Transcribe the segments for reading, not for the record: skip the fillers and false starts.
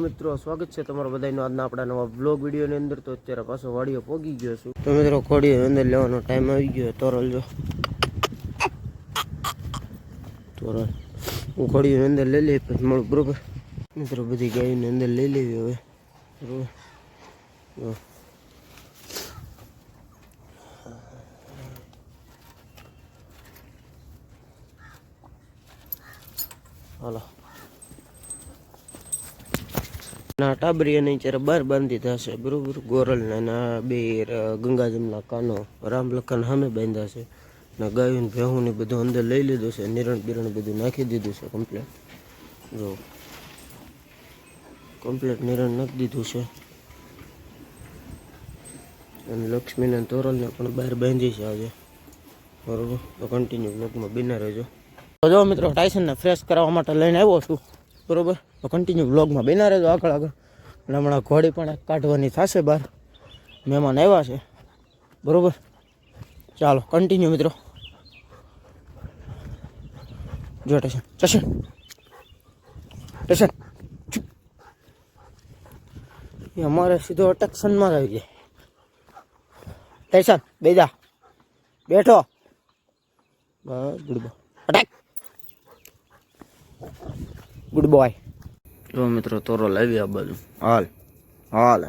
મિત્રો, સ્વાગત છે તમારો બધાનો આજના આપણા નવા બ્લોગ વિડીયોની અંદર। તો અત્યારે પાછો વાડીઓ પોગી ગયો છું। તો મિત્રો ઘોડીઓ અંદર લેવાનો ટાઈમ આવી ગયો। તોરલ જો તોરલ હું ઘોડીઓ અંદર લઈ લઈ પછી મળું બરોબર। મિત્રો બધી ગાયોને અંદર લઈ લેવી હવે બરોબર। હાલો ના ટાબરી અને ત્યારે બાર બાંધી થશે બરોબર। ગોરલ ના બે ગંગાજમના કાનો રામ લખન સામે બાંધ્યા છે ને ગાયું ભેહું ને બધું અંદર લઈ લીધું છે। નિરણ બિરણ બધું નાખી દીધું છે કમ્પ્લેટ। જો કમ્પ્લેટ નિરણ નાખી દીધું છે અને લક્ષ્મીને તોરલને પણ બહાર બાંધી છે આજે બરોબર। તો કન્ટિન્યુ બ્લોગમાં બિના રહેજો। તો જો મિત્રો ટાઈસનને ફ્રેશ કરાવવા માટે લઈને આવ્યો છું બરોબર। તો કન્ટિન્યુ બ્લોગમાં બિના રહેજો આગળ આગળ। અને હમણાં ઘોડી પણ કાઢવાની થશે બહાર, મહેમાન આવ્યા છે બરોબર। ચાલો કન્ટિન્યુ મિત્રો। જો ટેશન ટેશન ટેશન એ અમારે સીધો અટેક્શનમાં જ આવી જાય। ટેશન બેજા બેઠો બસ ગુડ બોય અટેક ગુડ બોય। જો મિત્રો તોરો લાવી આ બાજુ હાલ હાલ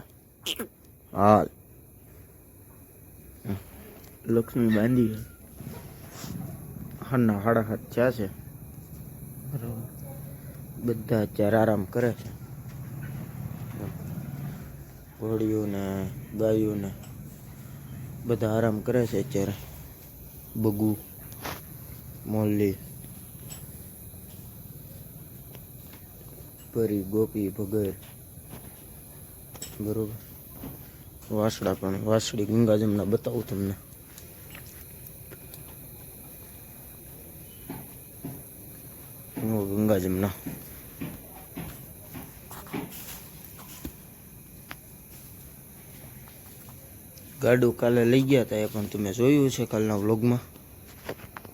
હાલ લક્ષ્મી બાંધી હાના 7:30 થયા છે બરાબર। બધા અત્યારે આરામ કરે છે, ઘોડીઓ ને ગાયો ને બધા આરામ કરે છે અત્યારે। બગુ મોલ્લી પરી ગોપી ભગર બરોબર। વાસડા પણ વાસડી ગંગાજમના બતાવું તમને। ગંગાજમના ગાડું કાલે લઈ ગયા હતા એ પણ તમે જોયું છે કાલના વ્લોગમાં,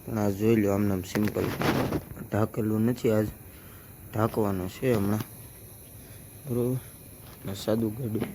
પણ આ જોઈ લો આમ નામ સિમ્પલ ઢાંકેલું નથી, આજ ઢાંકવાનું છે હમણાં બરોબર। સાદું ગાડું